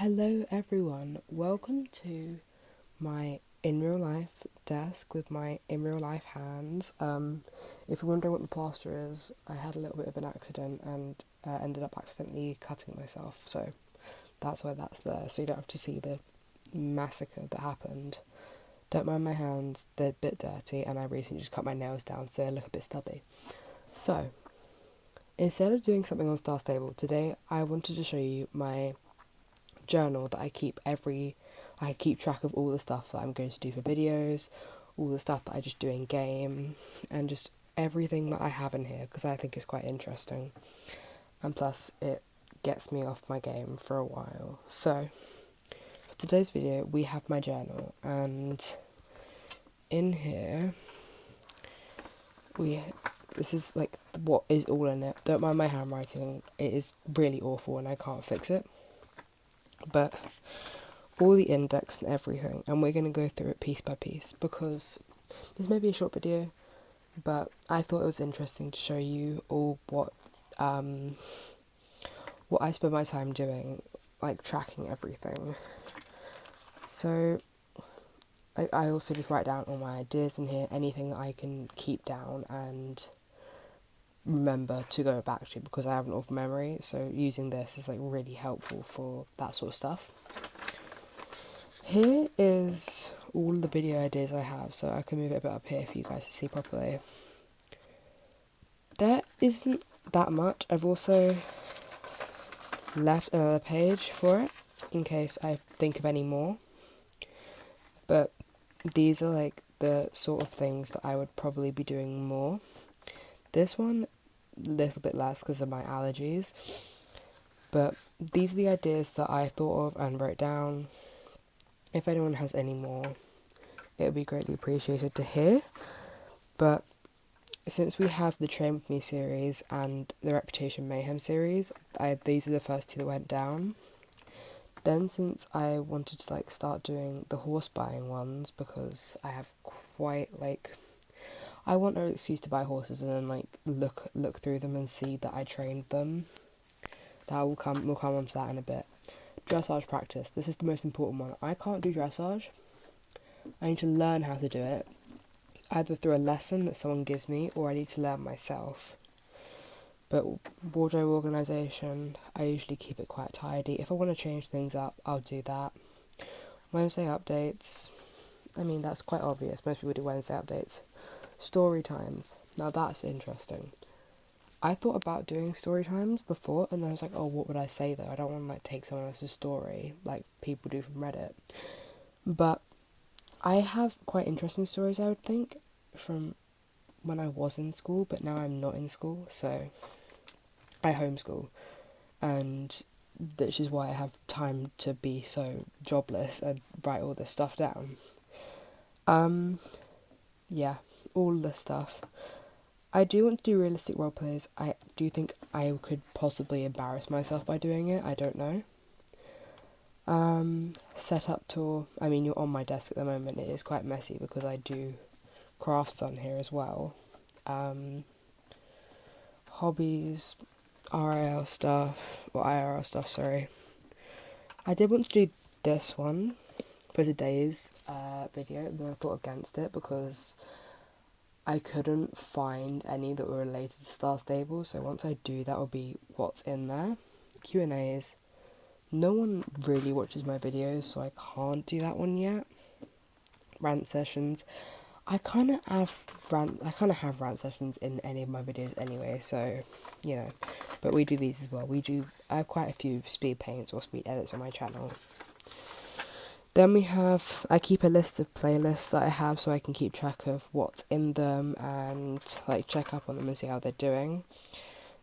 Hello everyone, welcome to my in real life desk with my in real life hands. If you're wondering what the plaster is, I had a little bit of an accident and ended up accidentally cutting myself, so that's why that's there, so you don't have to see the massacre that happened. Don't mind my hands, they're a bit dirty, and I recently just cut my nails down so they look a bit stubby. So, instead of doing something on Star Stable, today I wanted to show you my journal that I keep track of all the stuff that I'm going to do for videos, all the stuff that I just do in game, and just everything that I have in here because I think it's quite interesting, and plus it gets me off my game for a while. So for today's video we have my journal, and in here this is like what is all in it. Don't mind my handwriting, it is really awful and I can't fix it, but all the index and everything, and we're going to go through it piece by piece because this may be a short video, but I thought it was interesting to show you all what I spend my time doing, like tracking everything. So I also just write down all my ideas in here, anything that I can keep down and remember to go back to because I have an awful memory, so using this is like really helpful for that sort of stuff. Here is all the video ideas I have, so I can move it a bit up here for you guys to see properly. There isn't that much. I've also left another page for it in case I think of any more, but these are like the sort of things that I would probably be doing more. This one, a little bit less because of my allergies, but these are the ideas that I thought of and wrote down. If anyone has any more, it would be greatly appreciated to hear. But since we have the Train With Me series and the Reputation Mayhem series, these are the first two that went down. Then since I wanted to like start doing the horse buying ones because I have quite I want an excuse to buy horses and then like look through them and see that I trained them. We'll come on to that in a bit. Dressage practice. This is the most important one. I can't do dressage. I need to learn how to do it, either through a lesson that someone gives me or I need to learn myself. But wardrobe organisation, I usually keep it quite tidy. If I want to change things up, I'll do that. Wednesday updates, I mean that's quite obvious, most people do Wednesday updates. Story times, now that's interesting. I thought about doing story times before and I was like, oh, what would I say though? I don't want to like take someone else's story like people do from Reddit. But I have quite interesting stories, I would think, from when I was in school, but now I'm not in school, so I homeschool, and which is why I have time to be so jobless and write all this stuff down. Yeah, all this stuff. I do want to do realistic roleplays. I do think I could possibly embarrass myself by doing it. I don't know. Setup tour. I mean, you're on my desk at the moment. It is quite messy because I do crafts on here as well. Hobbies, IRL stuff, sorry. I did want to do this one for today's video, but I thought against it because I couldn't find any that were related to Star Stable, so once I do, that will be what's in there. Q&As. No one really watches my videos, so I can't do that one yet. Rant sessions. I kind of have rant sessions in any of my videos anyway, so, you know. But we do these as well. I have quite a few speed paints or speed edits on my channel. Then I keep a list of playlists that I have so I can keep track of what's in them and like check up on them and see how they're doing.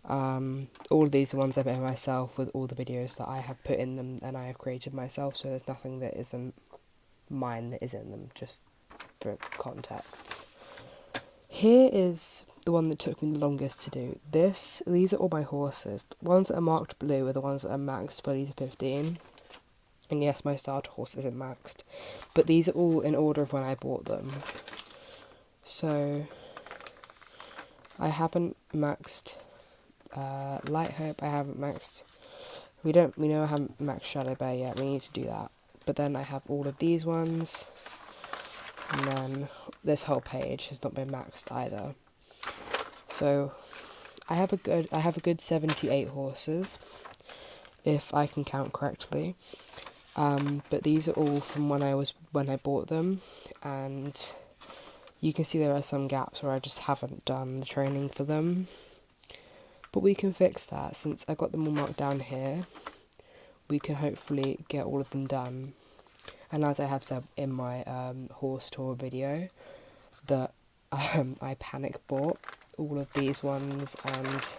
All of these are ones I've made myself with all the videos that I have put in them and I have created myself, so there's nothing that isn't mine that is in them, just for context. Here is the one that took me the longest to do. These are all my horses. The ones that are marked blue are the ones that are maxed fully to 15. And yes, my starter horse isn't maxed, but these are all in order of when I bought them. So I haven't maxed Light Hope, I haven't maxed We know I haven't maxed Shadow Bear yet, we need to do that. But then I have all of these ones, and then this whole page has not been maxed either. So I have a good 78 horses, if I can count correctly. But these are all from when I bought them, and you can see there are some gaps where I just haven't done the training for them. But we can fix that. Since I got them all marked down here, we can hopefully get all of them done. And as I have said in my horse tour video, that I panic bought all of these ones and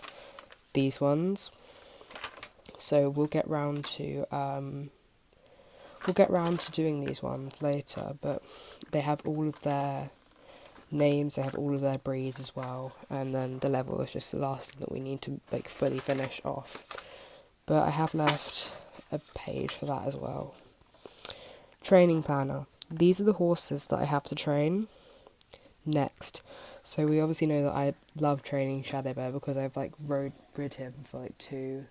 these ones. So we'll get round to doing these ones later, but they have all of their names, they have all of their breeds as well, and then the level is just the last thing that we need to like fully finish off. But I have left a page for that as well. Training planner. These are the horses that I have to train next. So we obviously know that I love training Shadow Bear because I've like rid him for like 2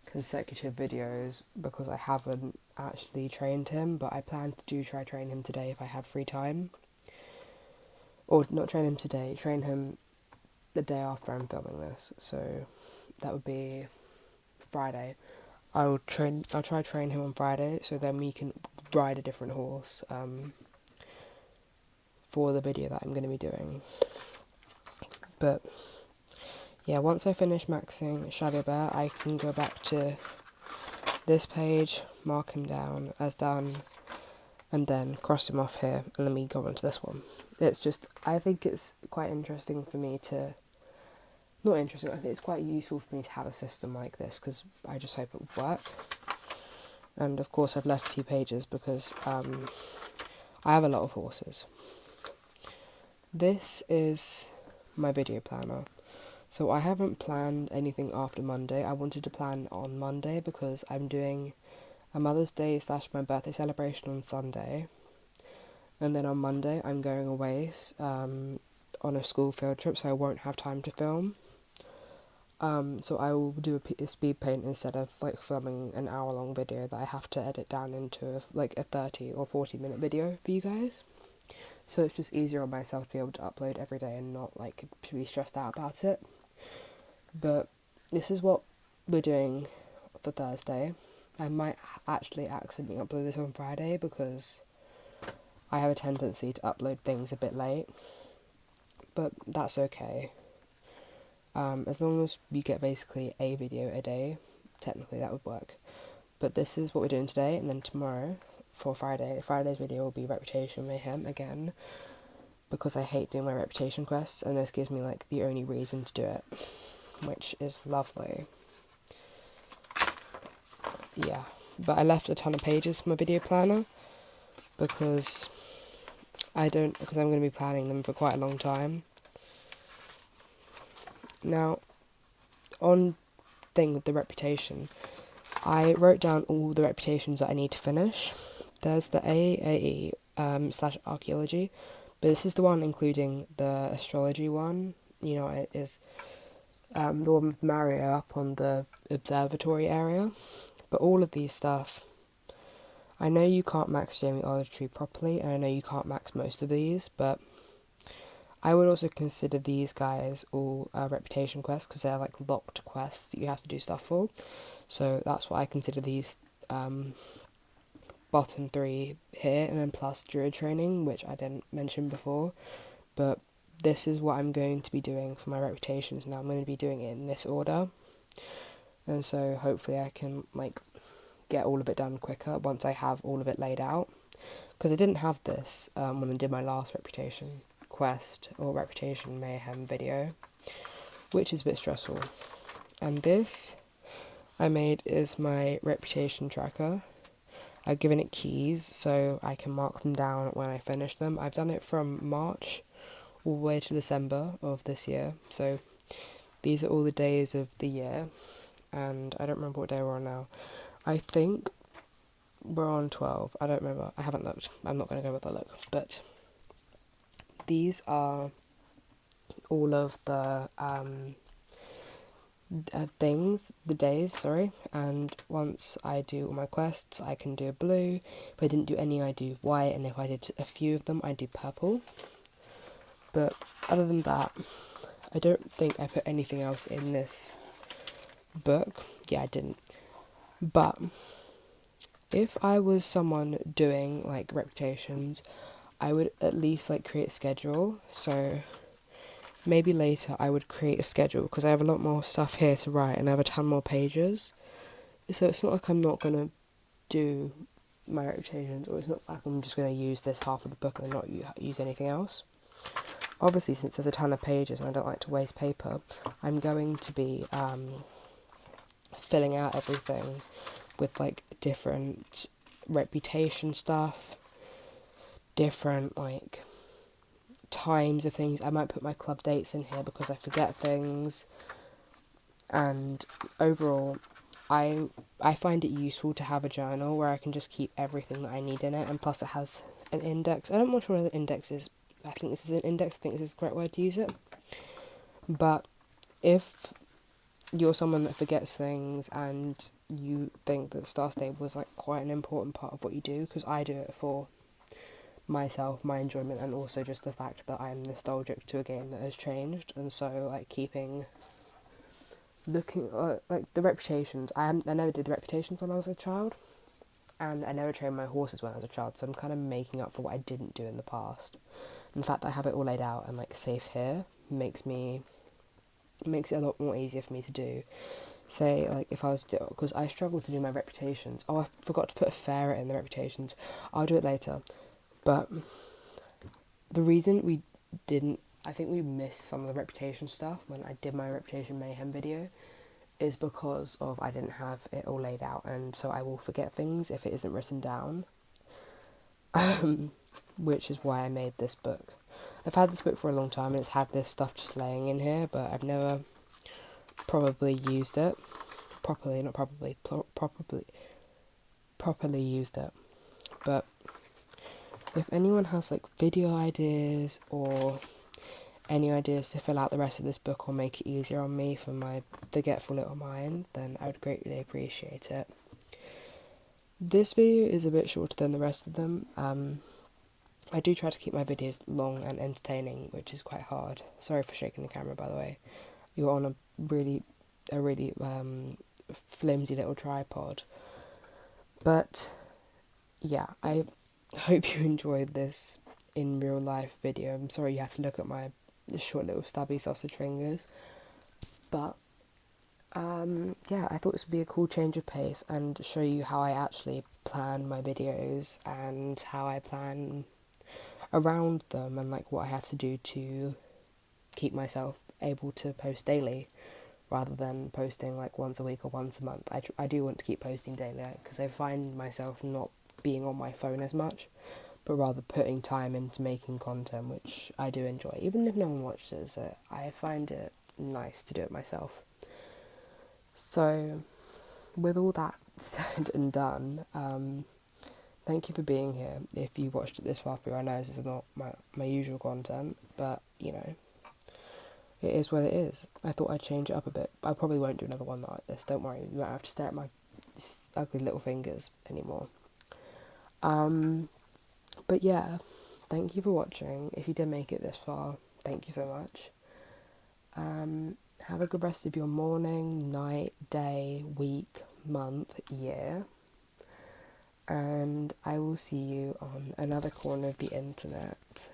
consecutive videos because I haven't actually trained him, but I plan to try train him today if I have free time. Or not train him today, train him the day after I'm filming this. So that would be Friday. I'll try to train him on Friday, so then we can ride a different horse for the video that I'm going to be doing. But yeah, once I finish maxing Shadow Bear, I can go back to this page, mark him down as done, and then cross him off here, and then we go on to this one. It's just, I think it's quite interesting for me to, not interesting, I think it's quite useful for me to have a system like this, because I just hope it will work. And of course I've left a few pages because I have a lot of horses. This is my video planner. So I haven't planned anything after Monday. I wanted to plan on Monday because I'm doing a Mother's Day / my birthday celebration on Sunday. And then on Monday I'm going away on a school field trip, so I won't have time to film. So I will do a speed paint instead of like filming an hour-long video that I have to edit down into like a 30 or 40-minute video for you guys. So it's just easier on myself to be able to upload every day and not like to be stressed out about it. But this is what we're doing for Thursday. I might actually accidentally upload this on Friday because I have a tendency to upload things a bit late. But that's okay. As long as we get basically a video a day, technically that would work. But this is what we're doing today, and then tomorrow, for Friday's video will be Reputation Mayhem again, because I hate doing my reputation quests, and this gives me like the only reason to do it, which is lovely. Yeah, but I left a ton of pages for my video planner, because I'm going to be planning them for quite a long time. Now, on thing with the reputation, I wrote down all the reputations that I need to finish. There's the AAE / archaeology, but this is the one including the astrology one. You know, it is the one with Mario up on the observatory area. But all of these stuff, I know you can't max Jamie Auditory properly, and I know you can't max most of these, but I would also consider these guys all reputation quests, because they're like locked quests that you have to do stuff for. So that's what I consider these bottom 3 here, and then plus druid training, which I didn't mention before. But this is what I'm going to be doing for my reputations now. I'm going to be doing it in this order. And so hopefully I can like get all of it done quicker once I have all of it laid out. Because I didn't have this when I did my last reputation quest or reputation mayhem video, which is a bit stressful. And this I made is my reputation tracker. I've given it keys so I can mark them down when I finish them. I've done it from March all the way to December of this year, so these are all the days of the year, and I don't remember what day we're on now. I think we're on 12. I don't remember. I haven't looked. I'm not going to go with a look. But these are all of the and once I do all my quests, I can do blue. If I didn't do any, I do white, and if I did a few of them, I do purple. But other than that, I don't think I put anything else in this book. Yeah, I didn't. But if I was someone doing like reputations, I would at least like create a schedule. So maybe later I would create a schedule because I have a lot more stuff here to write and I have a ton more pages. So it's not like I'm not going to do my reputations, or it's not like I'm just going to use this half of the book and not use anything else. Obviously, since there's a ton of pages and I don't like to waste paper, I'm going to be filling out everything with like different reputation stuff, different like times of things. I might put my club dates in here because I forget things. And overall, I find it useful to have a journal where I can just keep everything that I need in it, and plus it has an index. I'm not sure whether the index is, I think this is an index, I think this is the correct word to use it. But if you're someone that forgets things and you think that Star Stable is like quite an important part of what you do, because I do it for myself, my enjoyment, and also just the fact that I'm nostalgic to a game that has changed, and so like looking at like the reputations. I never did the reputations when I was a child, and I never trained my horses when I was a child, so I'm kind of making up for what I didn't do in the past. And the fact that I have it all laid out and like safe here makes it a lot more easier for me to do. Say like if I was to, because I struggle to do my reputations. Oh, I forgot to put a ferret in the reputations. I'll do it later. But the reason we didn't, I think we missed some of the reputation stuff when I did my Reputation Mayhem video, is because of I didn't have it all laid out, and so I will forget things if it isn't written down. Which is why I made this book. I've had this book for a long time and it's had this stuff just laying in here, but I've never probably used it properly, properly used it. But if anyone has like video ideas or any ideas to fill out the rest of this book or make it easier on me for my forgetful little mind, then I would greatly appreciate it. This video is a bit shorter than the rest of them. I do try to keep my videos long and entertaining, which is quite hard. Sorry for shaking the camera, by the way. You're on a really flimsy little tripod. But yeah, I hope you enjoyed this in real life video. I'm sorry you have to look at my short little stubby sausage fingers. But yeah, I thought this would be a cool change of pace and show you how I actually plan my videos and how I plan around them and like what I have to do to keep myself able to post daily rather than posting like once a week or once a month. I do want to keep posting daily because I find myself not being on my phone as much, but rather putting time into making content, which I do enjoy, even if no one watches it. I find it nice to do it myself. So with all that said and done, thank you for being here. If you watched it this far through, I know this is not my usual content, but you know, it is what it is. I thought I'd change it up a bit. I probably won't do another one like this, don't worry. You won't have to stare at my ugly little fingers anymore. But yeah, thank you for watching. If you did make it this far, thank you so much. Have a good rest of your morning, night, day, week, month, year. And I will see you on another corner of the internet.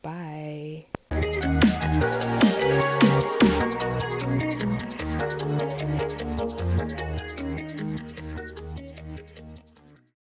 Bye.